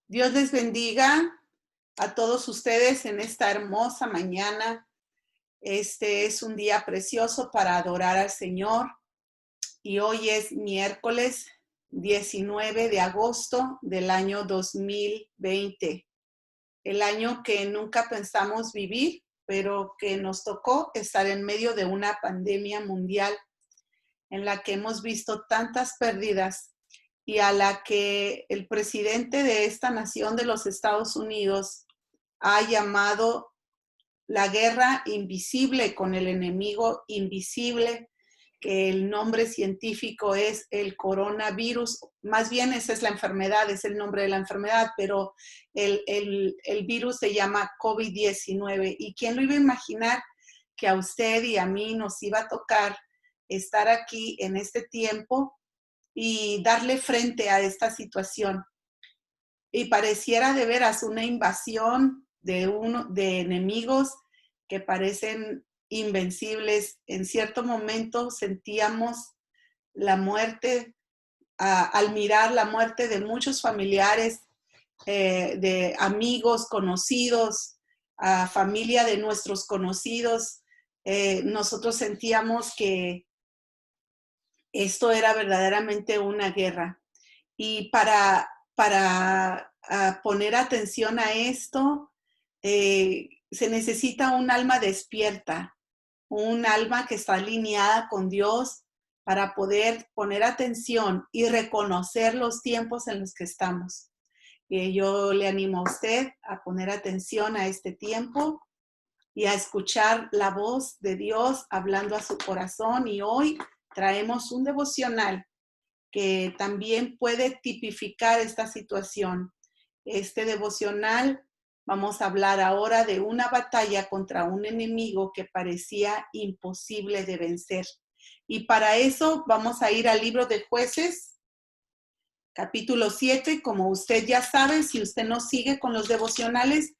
Dios les bendiga a todos ustedes en esta hermosa mañana. Este es un día precioso para adorar al Señor y hoy es miércoles 19 de agosto del año 2020, el año que nunca pensamos vivir, pero que nos tocó estar en medio de una pandemia mundial en la que hemos visto tantas pérdidas y a la que el presidente de esta nación de los Estados Unidos ha llamado la guerra invisible con el enemigo invisible, que el nombre científico es el coronavirus. Más bien esa es la enfermedad, es el nombre de la enfermedad, pero el virus se llama COVID-19. ¿Y quién lo iba a imaginar que a usted y a mí nos iba a tocar estar aquí en este tiempo y darle frente a esta situación? Y pareciera de veras una invasión de enemigos que parecen invencibles. En cierto momento sentíamos la muerte, al mirar la muerte de muchos familiares, de amigos, conocidos, familia de nuestros conocidos. Nosotros sentíamos que esto era verdaderamente una guerra. Y para poner atención a esto, se necesita un alma despierta, un alma que está alineada con Dios para poder poner atención y reconocer los tiempos en los que estamos. Yo le animo a usted a poner atención a este tiempo y a escuchar la voz de Dios hablando a su corazón. Y hoy traemos un devocional que también puede tipificar esta situación. Este devocional, vamos a hablar ahora de una batalla contra un enemigo que parecía imposible de vencer. Y para eso vamos a ir al libro de Jueces, capítulo 7. Como usted ya sabe, si usted nos sigue con los devocionales,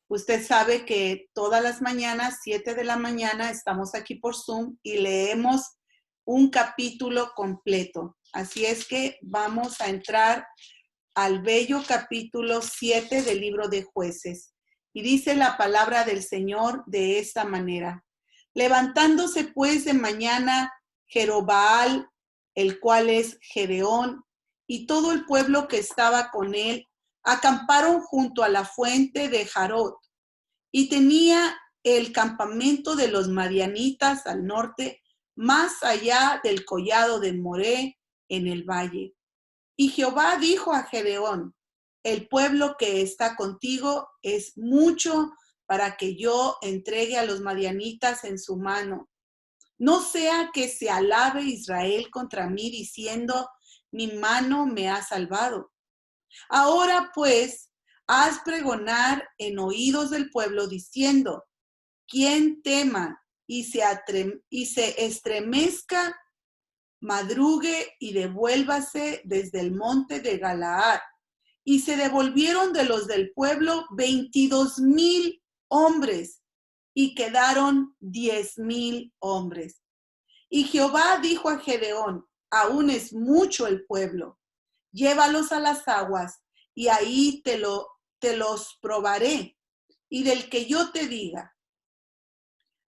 usted sabe que todas las mañanas, 7 de la mañana, estamos aquí por Zoom y leemos un capítulo completo. Así es que vamos a entrar al bello capítulo 7 del libro de Jueces. Y dice la palabra del Señor de esta manera: levantándose pues de mañana Jerobaal, el cual es Gedeón, y todo el pueblo que estaba con él, acamparon junto a la fuente de Jarot, y tenía el campamento de los madianitas al norte, más allá del collado de Moré, en el valle. Y Jehová dijo a Gedeón: el pueblo que está contigo es mucho para que yo entregue a los madianitas en su mano. No sea que se alabe Israel contra mí diciendo: mi mano me ha salvado. Ahora pues, haz pregonar en oídos del pueblo diciendo: quien tema y se estremezca, madrugue y devuélvase desde el monte de Galaad. Y se devolvieron de los del pueblo 22,000 hombres, y quedaron 10,000 hombres. Y Jehová dijo a Gedeón: aún es mucho el pueblo, llévalos a las aguas, y ahí te los probaré. Y del que yo te diga: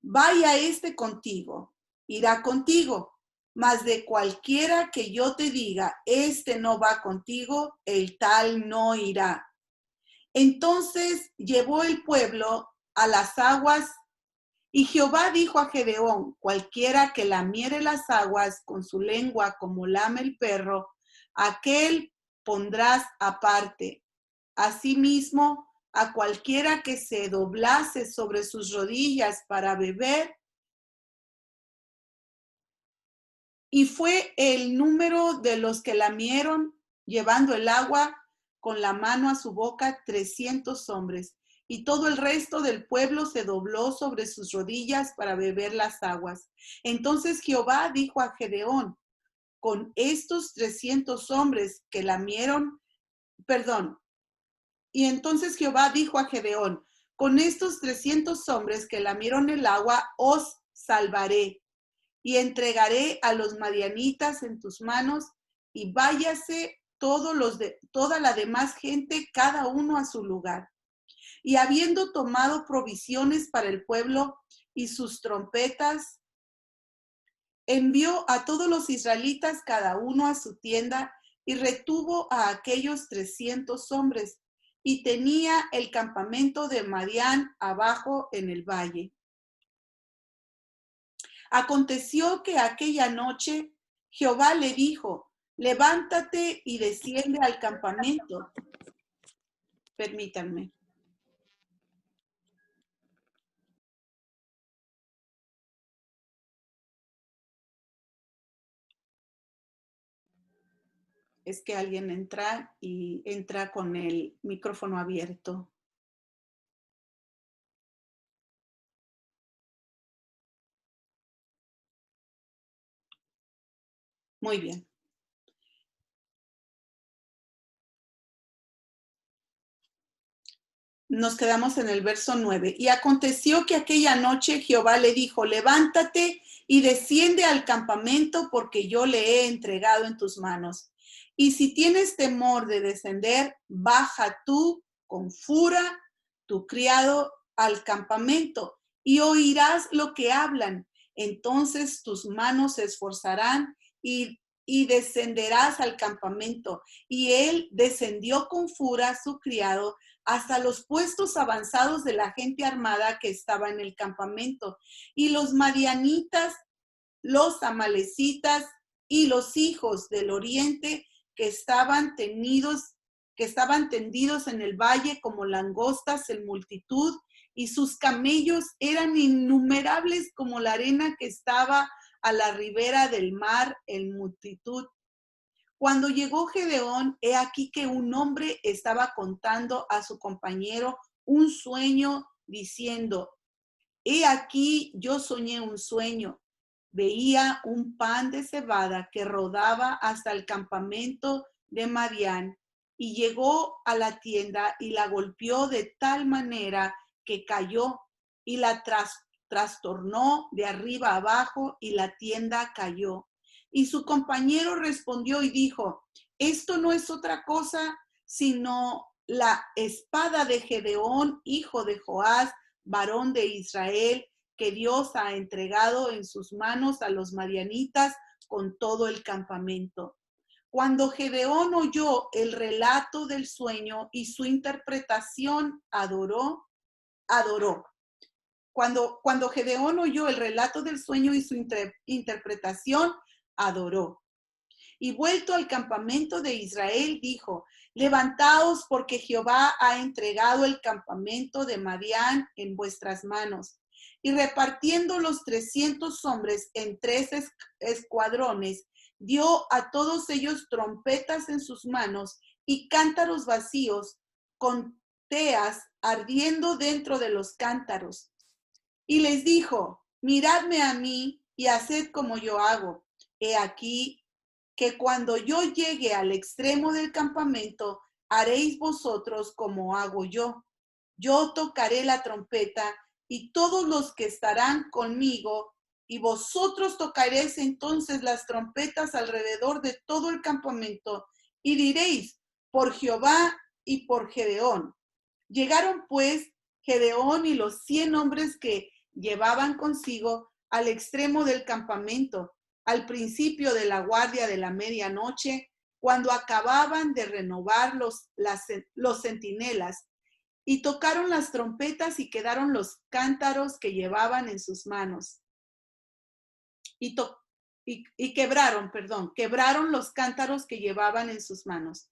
vaya este contigo, irá contigo. Mas de cualquiera que yo te diga: este no va contigo, el tal no irá. Entonces llevó el pueblo a las aguas, y Jehová dijo a Gedeón: cualquiera que lamiere las aguas con su lengua como lame el perro, aquel pondrás aparte. Asimismo, a cualquiera que se doblase sobre sus rodillas para beber. Y fue el número de los que lamieron, llevando el agua con la mano a su boca, 300 hombres. Y todo el resto del pueblo se dobló sobre sus rodillas para beber las aguas. Entonces Jehová dijo a Gedeón: con estos 300 hombres que lamieron, y entonces Jehová dijo a Gedeón: con estos 300 hombres que lamieron el agua, os salvaré. Y entregaré a los madianitas en tus manos, y váyase toda la demás gente, cada uno a su lugar. Y habiendo tomado provisiones para el pueblo y sus trompetas, envió a todos los israelitas cada uno a su tienda y retuvo a aquellos 300 hombres y tenía el campamento de Madián abajo en el valle. Aconteció que aquella noche Jehová le dijo: levántate y desciende al campamento. Permítanme. Es que alguien entra y entra con el micrófono abierto. Muy bien. Nos quedamos en el verso 9. Y aconteció que aquella noche Jehová le dijo: levántate y desciende al campamento, porque yo le he entregado en tus manos. Y si tienes temor de descender, baja tú con fura, tu criado, al campamento, y oirás lo que hablan. Entonces tus manos se esforzarán y descenderás al campamento. Y él descendió con fura, su criado, hasta los puestos avanzados de la gente armada que estaba en el campamento. Y los madianitas, los amalecitas y los hijos del oriente que estaban tendidos en el valle como langostas en multitud, y sus camellos eran innumerables como la arena que estaba a la ribera del mar en multitud. Cuando llegó Gedeón, he aquí que un hombre estaba contando a su compañero un sueño, diciendo: he aquí yo soñé un sueño. Veía un pan de cebada que rodaba hasta el campamento de Madián, y llegó a la tienda y la golpeó de tal manera que cayó, y la trastornó de arriba abajo, y la tienda cayó. Y su compañero respondió y dijo: esto no es otra cosa sino la espada de Gedeón, hijo de Joás, varón de Israel, que Dios ha entregado en sus manos a los madianitas con todo el campamento. Cuando Gedeón oyó el relato del sueño y su interpretación, adoró. Cuando Gedeón oyó el relato del sueño y su interpretación, adoró. Y vuelto al campamento de Israel, dijo: levantaos, porque Jehová ha entregado el campamento de Madián en vuestras manos. Y repartiendo los 300 hombres en 3 escuadrones, dio a todos ellos trompetas en sus manos y cántaros vacíos, con teas ardiendo dentro de los cántaros. Y les dijo: miradme a mí y haced como yo hago. He aquí que cuando yo llegue al extremo del campamento, haréis vosotros como hago yo. Yo tocaré la trompeta y todos los que estarán conmigo, y vosotros tocaréis entonces las trompetas alrededor de todo el campamento, y diréis: por Jehová y por Gedeón. Llegaron pues Gedeón y los 100 hombres que llevaban consigo al extremo del campamento, al principio de la guardia de la medianoche, cuando acababan de renovar los centinelas, y tocaron las trompetas y quedaron los cántaros que llevaban en sus manos. Quebraron los cántaros que llevaban en sus manos.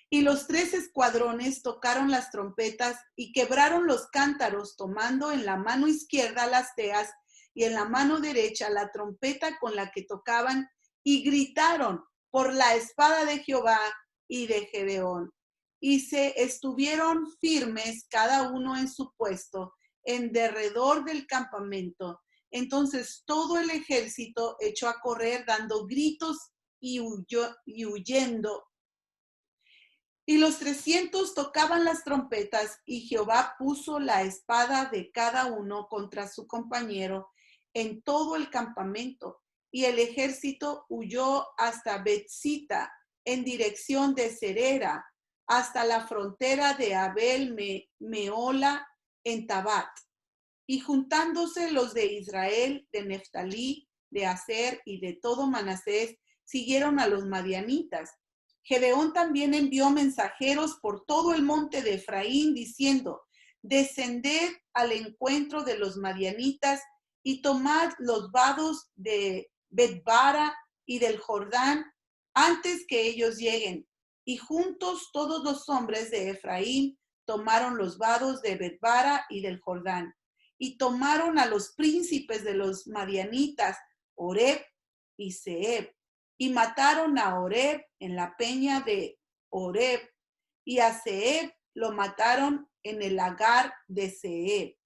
Y los 3 escuadrones tocaron las trompetas y quebraron los cántaros, tomando en la mano izquierda las teas y en la mano derecha la trompeta con la que tocaban, y gritaron por la espada de Jehová y de Gedeón. Y se estuvieron firmes cada uno en su puesto, en derredor del campamento. Entonces todo el ejército echó a correr dando gritos y huyendo. Y los 300 tocaban las trompetas, y Jehová puso la espada de cada uno contra su compañero en todo el campamento. Y el ejército huyó hasta Betzita, en dirección de Serera hasta la frontera de Abel Meola en Tabat. Y juntándose los de Israel, de Neftalí, de Aser y de todo Manasés, siguieron a los madianitas. Gedeón también envió mensajeros por todo el monte de Efraín, diciendo: descended al encuentro de los madianitas y tomad los vados de Betbara y del Jordán antes que ellos lleguen. Y juntos todos los hombres de Efraín tomaron los vados de Betbara y del Jordán. Y tomaron a los príncipes de los madianitas, Oreb y Zeeb, y mataron a Oreb en la peña de Oreb, y a Zeeb lo mataron en el lagar de Zeeb.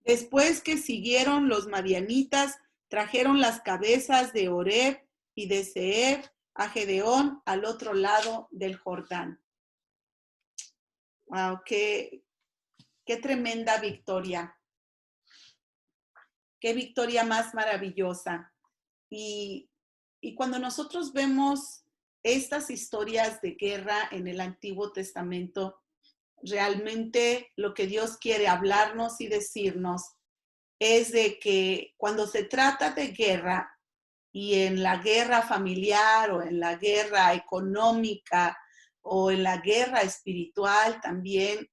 Después que siguieron los madianitas, trajeron las cabezas de Oreb y de Zeeb a Gedeón al otro lado del Jordán. Wow, qué tremenda victoria. Qué victoria más maravillosa. Y cuando nosotros vemos estas historias de guerra en el Antiguo Testamento, realmente lo que Dios quiere hablarnos y decirnos es de que cuando se trata de guerra, y en la guerra familiar o en la guerra económica o en la guerra espiritual también,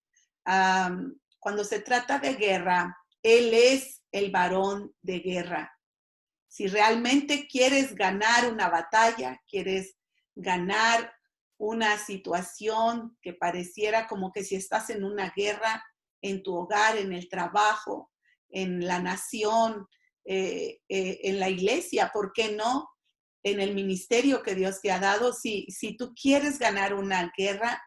cuando se trata de guerra, Él es el varón de guerra. Si realmente quieres ganar una batalla, quieres ganar una situación que pareciera como que si estás en una guerra en tu hogar, en el trabajo, en la nación, en la iglesia, ¿por qué no? En el ministerio que Dios te ha dado. Si tú quieres ganar una guerra,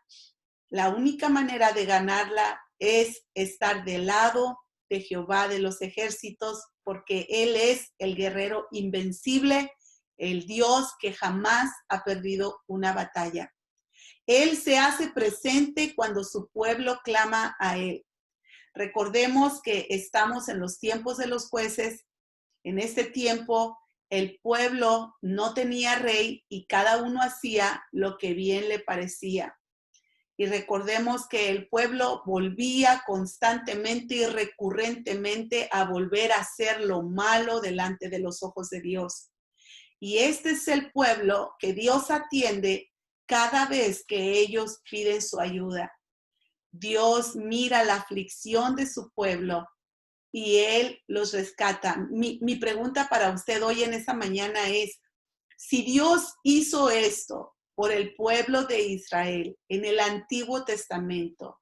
la única manera de ganarla es estar del lado de Jehová de los ejércitos, porque Él es el guerrero invencible, el Dios que jamás ha perdido una batalla. Él se hace presente cuando su pueblo clama a Él. Recordemos que estamos en los tiempos de los jueces. En este tiempo, el pueblo no tenía rey y cada uno hacía lo que bien le parecía. Y recordemos que el pueblo volvía constantemente y recurrentemente a volver a hacer lo malo delante de los ojos de Dios. Y este es el pueblo que Dios atiende cada vez que ellos piden su ayuda. Dios mira la aflicción de su pueblo y Él los rescata. Mi pregunta para usted hoy en esta mañana es: si Dios hizo esto por el pueblo de Israel en el Antiguo Testamento,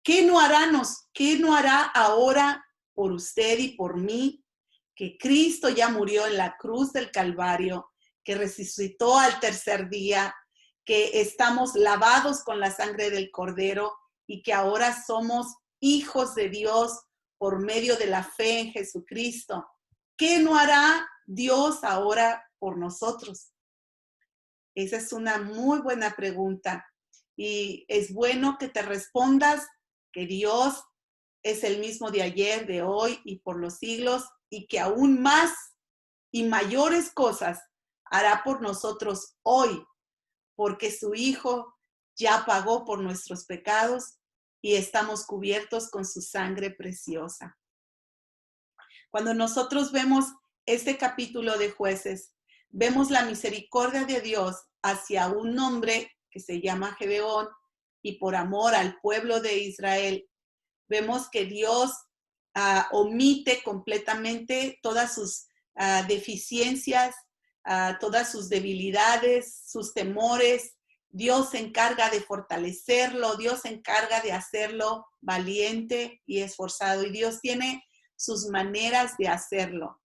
¿qué no hará ahora por usted y por mí? Que Cristo ya murió en la cruz del Calvario, que resucitó al tercer día, que estamos lavados con la sangre del Cordero y que ahora somos hijos de Dios por medio de la fe en Jesucristo. ¿Qué no hará Dios ahora por nosotros? Esa es una muy buena pregunta y es bueno que te respondas que Dios es el mismo de ayer, de hoy y por los siglos, y que aún más y mayores cosas hará por nosotros hoy, porque su Hijo ya pagó por nuestros pecados y estamos cubiertos con su sangre preciosa. Cuando nosotros vemos este capítulo de Jueces, vemos la misericordia de Dios hacia un hombre que se llama Gedeón, y por amor al pueblo de Israel, vemos que Dios omite completamente todas sus deficiencias, todas sus debilidades, sus temores. Dios se encarga de fortalecerlo, Dios se encarga de hacerlo valiente y esforzado, y Dios tiene sus maneras de hacerlo,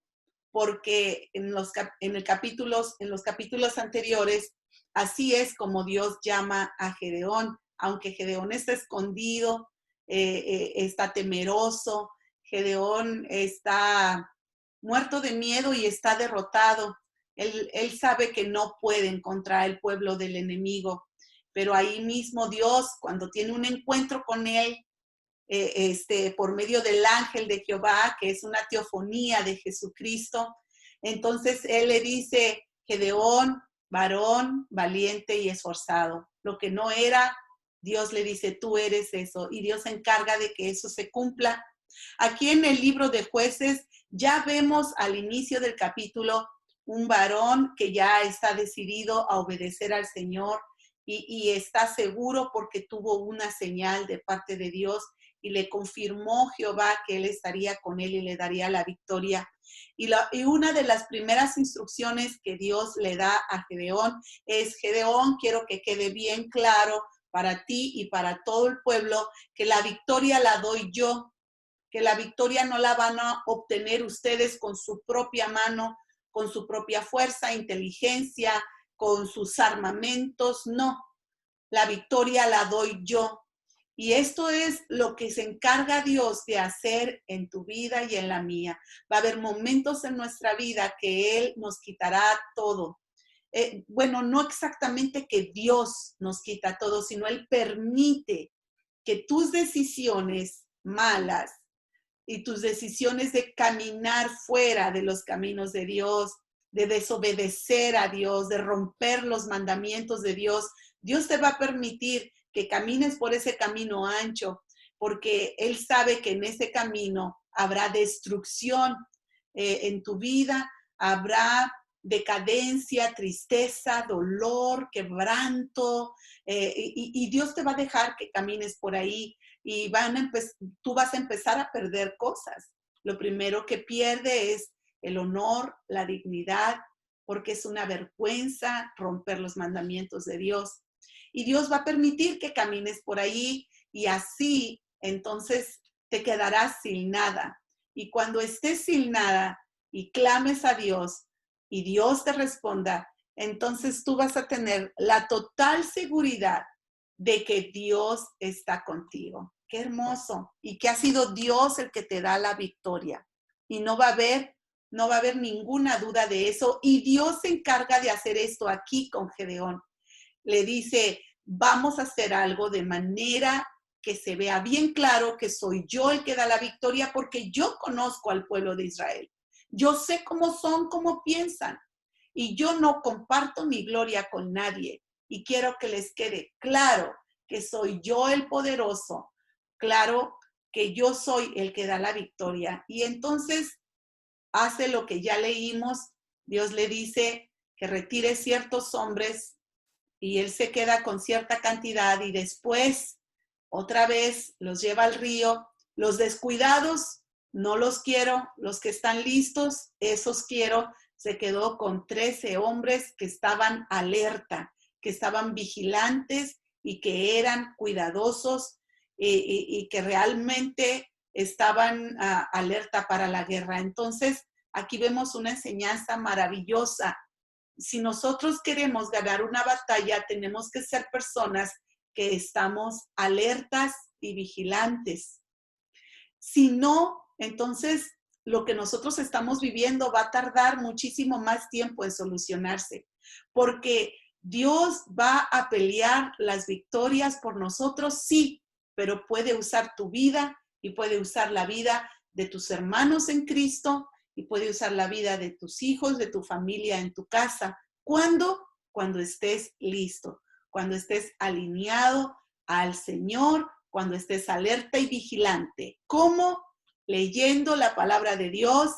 porque en los capítulos anteriores, así es como Dios llama a Gedeón, aunque Gedeón está escondido, está temeroso, Gedeón está muerto de miedo y está derrotado. Él sabe que no pueden contra el pueblo del enemigo, pero ahí mismo Dios, cuando tiene un encuentro con él, por medio del ángel de Jehová, que es una teofonía de Jesucristo, Entonces él le dice, Gedeón, varón, valiente y esforzado. Lo que no era, Dios le dice, tú eres eso. Y Dios se encarga de que eso se cumpla. Aquí en el libro de Jueces ya vemos al inicio del capítulo un varón que ya está decidido a obedecer al Señor y está seguro porque tuvo una señal de parte de Dios y le confirmó Jehová que él estaría con él y le daría la victoria. Y una de las primeras instrucciones que Dios le da a Gedeón es, Gedeón, quiero que quede bien claro para ti y para todo el pueblo que la victoria la doy yo, que la victoria no la van a obtener ustedes con su propia mano, con su propia fuerza, inteligencia, con sus armamentos, no. La victoria la doy yo. Y esto es lo que se encarga Dios de hacer en tu vida y en la mía. Va a haber momentos en nuestra vida que Él nos quitará todo. Bueno, no exactamente que Dios nos quita todo, sino Él permite que tus decisiones malas y tus decisiones de caminar fuera de los caminos de Dios, de desobedecer a Dios, de romper los mandamientos de Dios, Dios te va a permitir que camines por ese camino ancho, porque Él sabe que en ese camino habrá destrucción en tu vida, habrá decadencia, tristeza, dolor, quebranto, y Dios te va a dejar que camines por ahí y tú vas a empezar a perder cosas. Lo primero que pierde es el honor, la dignidad, porque es una vergüenza romper los mandamientos de Dios. Y Dios va a permitir que camines por ahí y así entonces te quedarás sin nada. Y cuando estés sin nada y clames a Dios y Dios te responda, entonces tú vas a tener la total seguridad de que Dios está contigo. Qué hermoso. Y que ha sido Dios el que te da la victoria. Y no va a haber ninguna duda de eso. Y Dios se encarga de hacer esto aquí con Gedeón. Le dice, vamos a hacer algo de manera que se vea bien claro que soy yo el que da la victoria porque yo conozco al pueblo de Israel. Yo sé cómo son, cómo piensan. Y yo no comparto mi gloria con nadie. Y quiero que les quede claro que soy yo el poderoso. Claro que yo soy el que da la victoria. Y entonces hace lo que ya leímos. Dios le dice que retire ciertos hombres y él se queda con cierta cantidad y después otra vez los lleva al río. Los descuidados no los quiero, los que están listos, esos quiero. Se quedó con 13 hombres que estaban alerta, que estaban vigilantes y que eran cuidadosos y que realmente estaban alerta para la guerra. Entonces, aquí vemos una enseñanza maravillosa. Si nosotros queremos ganar una batalla, tenemos que ser personas que estamos alertas y vigilantes. Si no, entonces lo que nosotros estamos viviendo va a tardar muchísimo más tiempo en solucionarse, porque Dios va a pelear las victorias por nosotros, sí, pero puede usar tu vida y puede usar la vida de tus hermanos en Cristo y puede usar la vida de tus hijos, de tu familia en tu casa. ¿Cuándo? Cuando estés listo, cuando estés alineado al Señor, cuando estés alerta y vigilante. ¿Cómo? Leyendo la palabra de Dios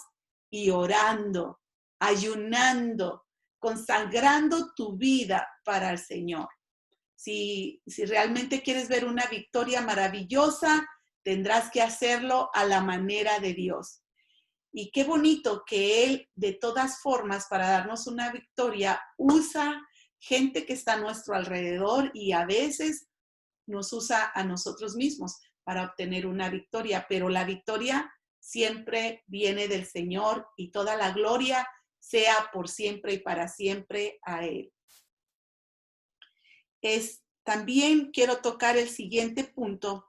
y orando, ayunando, consagrando tu vida para el Señor. Si realmente quieres ver una victoria maravillosa, tendrás que hacerlo a la manera de Dios. Y qué bonito que Él, de todas formas, para darnos una victoria, usa gente que está a nuestro alrededor y a veces nos usa a nosotros mismos para obtener una victoria, pero la victoria siempre viene del Señor y toda la gloria sea por siempre y para siempre a Él. También quiero tocar el siguiente punto.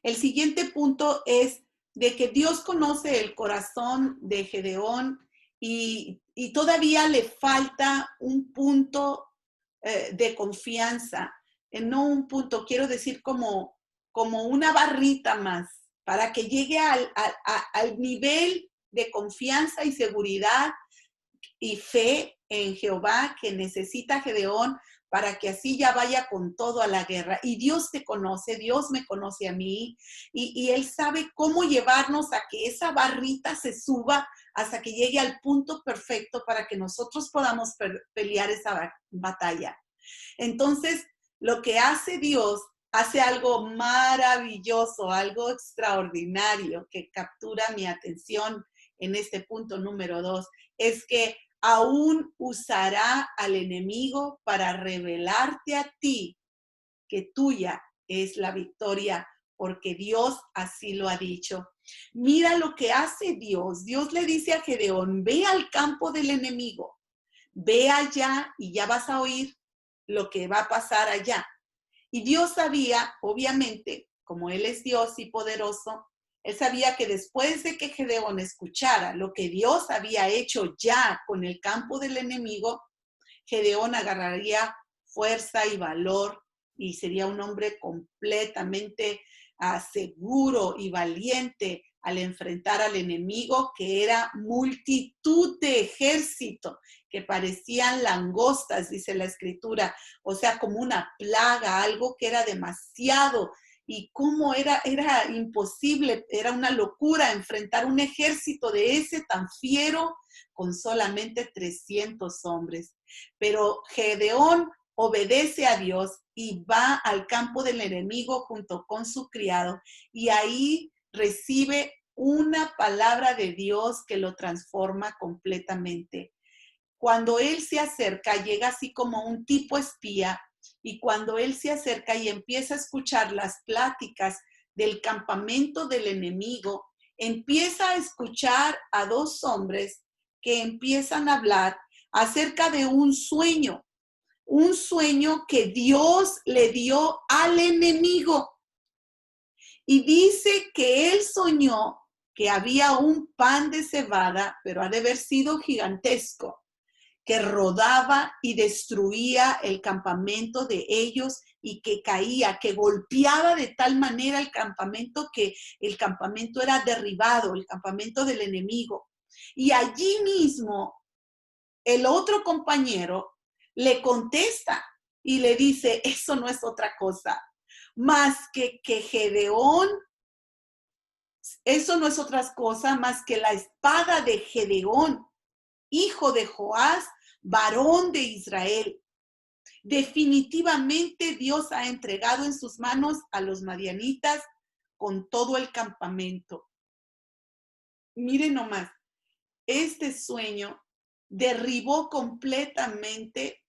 El siguiente punto es de que Dios conoce el corazón de Gedeón y todavía le falta un punto de confianza. No un punto, quiero decir como una barrita más, para que llegue al nivel de confianza y seguridad y fe en Jehová que necesita Gedeón para que así ya vaya con todo a la guerra. Y Dios te conoce, Dios me conoce a mí, y Él sabe cómo llevarnos a que esa barrita se suba hasta que llegue al punto perfecto para que nosotros podamos pelear esa batalla. Entonces, lo que hace Dios, hace algo maravilloso, algo extraordinario que captura mi atención en este punto número 2, es que aún usará al enemigo para revelarte a ti que tuya es la victoria, porque Dios así lo ha dicho. Mira lo que hace Dios. Dios le dice a Gedeón, ve al campo del enemigo, ve allá y ya vas a oír lo que va a pasar allá. Y Dios sabía, obviamente, como Él es Dios y poderoso, Él sabía que después de que Gedeón escuchara lo que Dios había hecho ya con el campo del enemigo, Gedeón agarraría fuerza y valor y sería un hombre completamente seguro y valiente al enfrentar al enemigo, que era multitud de ejército, que parecían langostas, dice la escritura, o sea, como una plaga, algo que era demasiado, y cómo era imposible, era una locura enfrentar un ejército de ese tan fiero con solamente 300 hombres. Pero Gedeón obedece a Dios y va al campo del enemigo junto con su criado, y ahí recibe una palabra de Dios que lo transforma completamente. Cuando él se acerca, llega así como un tipo espía, y cuando él se acerca y empieza a escuchar las pláticas del campamento del enemigo, empieza a escuchar a dos hombres que empiezan a hablar acerca de un sueño que Dios le dio al enemigo. Y dice que él soñó que había un pan de cebada, pero ha de haber sido gigantesco, que rodaba y destruía el campamento de ellos y que caía, que golpeaba de tal manera el campamento que el campamento era derribado, el campamento del enemigo. Y allí mismo el otro compañero le contesta y le dice, eso no es otra cosa más que Gedeón, eso no es otra cosa más que la espada de Gedeón, hijo de Joás, varón de Israel. Definitivamente Dios ha entregado en sus manos a los madianitas con todo el campamento. Miren nomás, este sueño derribó completamente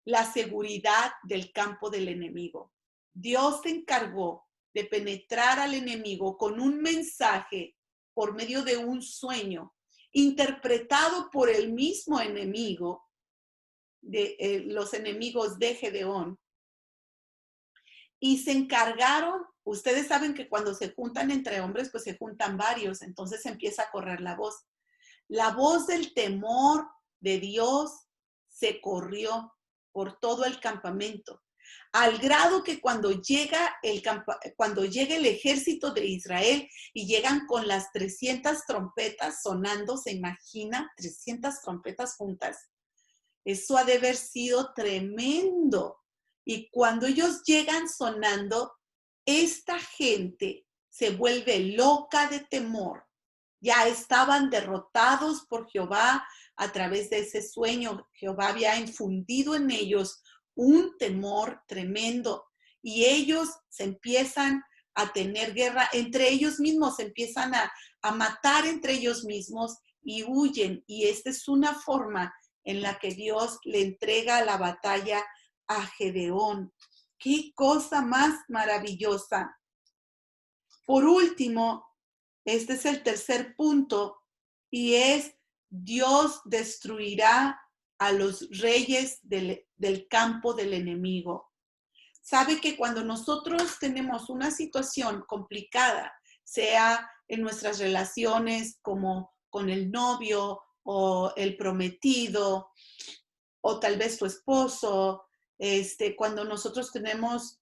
la seguridad del campo del enemigo. Dios se encargó de penetrar al enemigo con un mensaje por medio de un sueño interpretado por el mismo enemigo, los enemigos de Gedeón, y se encargaron. Ustedes saben que cuando se juntan entre hombres, pues se juntan varios, entonces empieza a correr la voz. La voz del temor de Dios se corrió por todo el campamento, al grado que cuando llega el ejército de Israel y llegan con las 300 trompetas sonando, ¿se imagina? 300 trompetas juntas. Eso ha de haber sido tremendo. Y cuando ellos llegan sonando, esta gente se vuelve loca de temor. Ya estaban derrotados por Jehová a través de ese sueño. Jehová había infundido en ellos un temor tremendo, y ellos se empiezan a tener guerra entre ellos mismos, se empiezan a matar entre ellos mismos y huyen. Y esta es una forma en la que Dios le entrega la batalla a Gedeón. ¡Qué cosa más maravillosa! Por último, este es el tercer punto, y es: Dios destruirá a los reyes del campo del enemigo. Sabe que cuando nosotros tenemos una situación complicada, sea en nuestras relaciones como con el novio o el prometido, o tal vez tu esposo, cuando nosotros tenemos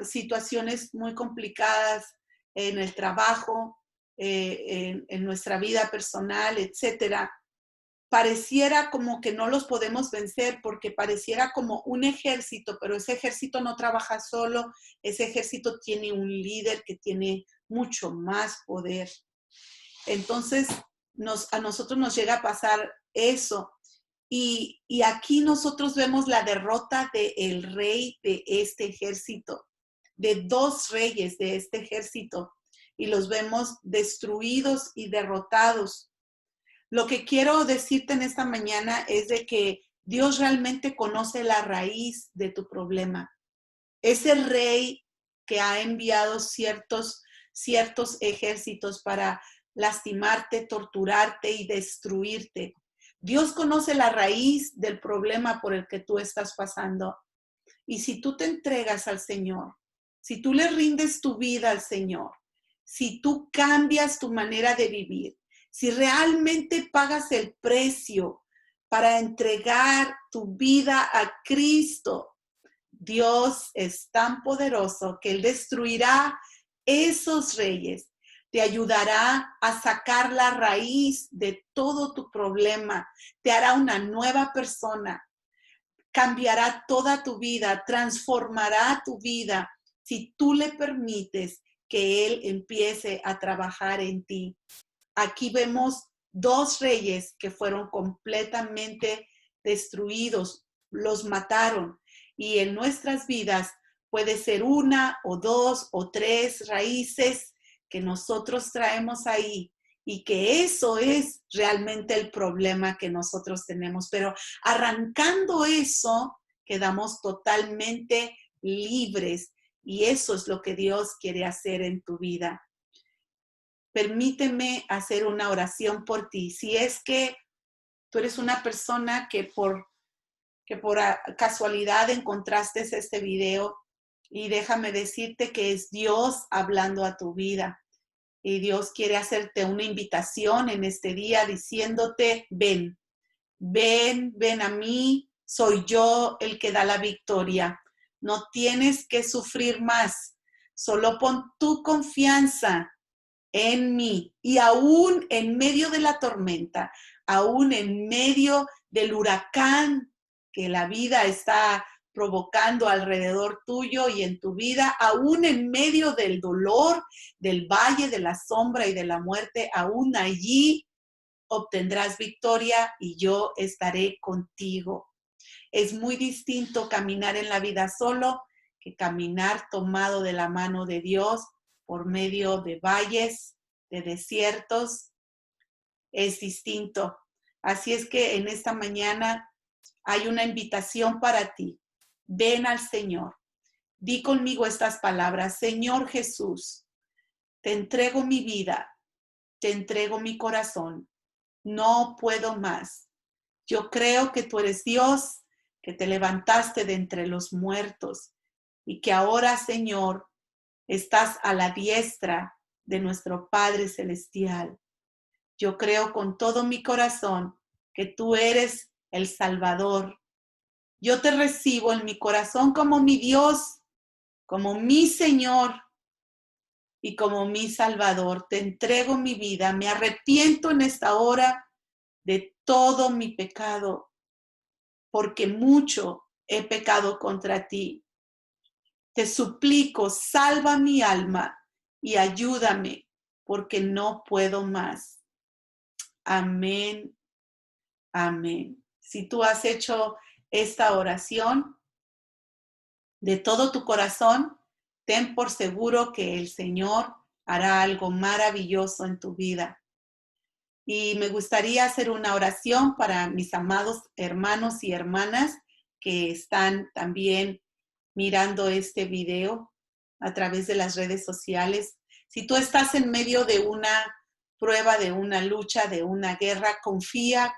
situaciones muy complicadas en el trabajo, en nuestra vida personal, etcétera, pareciera como que no los podemos vencer porque pareciera como un ejército, pero ese ejército no trabaja solo, ese ejército tiene un líder que tiene mucho más poder. Entonces, a nosotros nos llega a pasar eso. Y aquí nosotros vemos la derrota del rey de este ejército, de dos reyes de este ejército, y los vemos destruidos y derrotados. Lo que quiero decirte en esta mañana es de que Dios realmente conoce la raíz de tu problema. Ese rey que ha enviado ciertos ejércitos para lastimarte, torturarte y destruirte. Dios conoce la raíz del problema por el que tú estás pasando. Y si tú te entregas al Señor, si tú le rindes tu vida al Señor, si tú cambias tu manera de vivir, si realmente pagas el precio para entregar tu vida a Cristo, Dios es tan poderoso que Él destruirá esos reyes, te ayudará a sacar la raíz de todo tu problema, te hará una nueva persona, cambiará toda tu vida, transformará tu vida si tú le permites que Él empiece a trabajar en ti. Aquí vemos dos reyes que fueron completamente destruidos, los mataron. Y en nuestras vidas puede ser una o dos o tres raíces que nosotros traemos ahí y que eso es realmente el problema que nosotros tenemos. Pero arrancando eso, quedamos totalmente libres y eso es lo que Dios quiere hacer en tu vida. Permíteme hacer una oración por ti. Si es que tú eres una persona que por casualidad encontraste este video, y déjame decirte que es Dios hablando a tu vida. Y Dios quiere hacerte una invitación en este día diciéndote, ven, ven, ven a mí, soy yo el que da la victoria. No tienes que sufrir más, solo pon tu confianza en mí. Y aún en medio de la tormenta, aún en medio del huracán que la vida está provocando alrededor tuyo y en tu vida, aún en medio del dolor, del valle de la sombra y de la muerte, aún allí obtendrás victoria y yo estaré contigo. Es muy distinto caminar en la vida solo que caminar tomado de la mano de Dios por medio de valles, de desiertos. Es distinto. Así es que en esta mañana hay una invitación para ti. Ven al Señor. Di conmigo estas palabras. Señor Jesús, te entrego mi vida, te entrego mi corazón. No puedo más. Yo creo que tú eres Dios, que te levantaste de entre los muertos y que ahora, Señor, estás a la diestra de nuestro Padre Celestial. Yo creo con todo mi corazón que tú eres el Salvador. Yo te recibo en mi corazón como mi Dios, como mi Señor y como mi Salvador. Te entrego mi vida. Me arrepiento en esta hora de todo mi pecado, porque mucho he pecado contra ti. Te suplico, salva mi alma y ayúdame, porque no puedo más. Amén, amén. Si tú has hecho esta oración de todo tu corazón, ten por seguro que el Señor hará algo maravilloso en tu vida. Y me gustaría hacer una oración para mis amados hermanos y hermanas que están también mirando este video a través de las redes sociales. Si tú estás en medio de una prueba, de una lucha, de una guerra, confía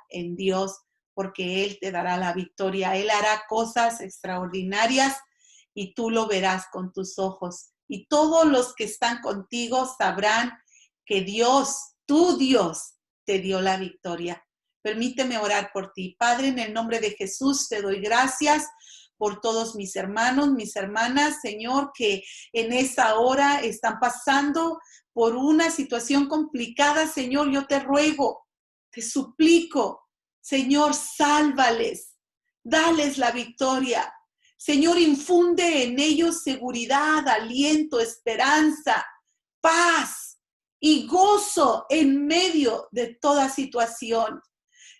en Dios, porque Él te dará la victoria. Él hará cosas extraordinarias y tú lo verás con tus ojos. Y todos los que están contigo sabrán que Dios, tu Dios, te dio la victoria. Permíteme orar por ti. Padre, en el nombre de Jesús te doy gracias por todos mis hermanos, mis hermanas, Señor, que en esta hora están pasando por una situación complicada, Señor, yo te ruego, te suplico, Señor, sálvales, dales la victoria. Señor, infunde en ellos seguridad, aliento, esperanza, paz y gozo en medio de toda situación.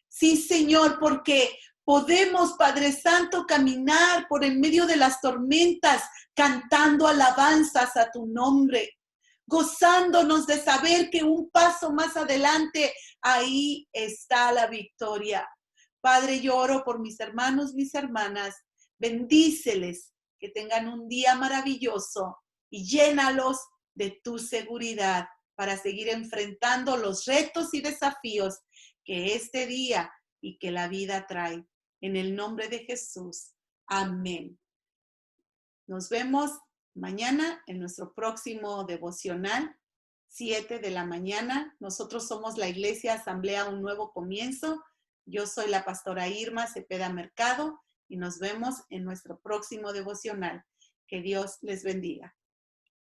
Sí, Señor, porque podemos, Padre Santo, caminar por en medio de las tormentas, cantando alabanzas a tu nombre, gozándonos de saber que un paso más adelante, ahí está la victoria. Padre, yo oro por mis hermanos, mis hermanas, bendíceles, que tengan un día maravilloso y llénalos de tu seguridad para seguir enfrentando los retos y desafíos que este día y que la vida trae. En el nombre de Jesús. Amén. Nos vemos mañana en nuestro próximo devocional, 7 de la mañana. Nosotros somos la Iglesia Asamblea Un Nuevo Comienzo. Yo soy la pastora Irma Cepeda Mercado y nos vemos en nuestro próximo devocional. Que Dios les bendiga.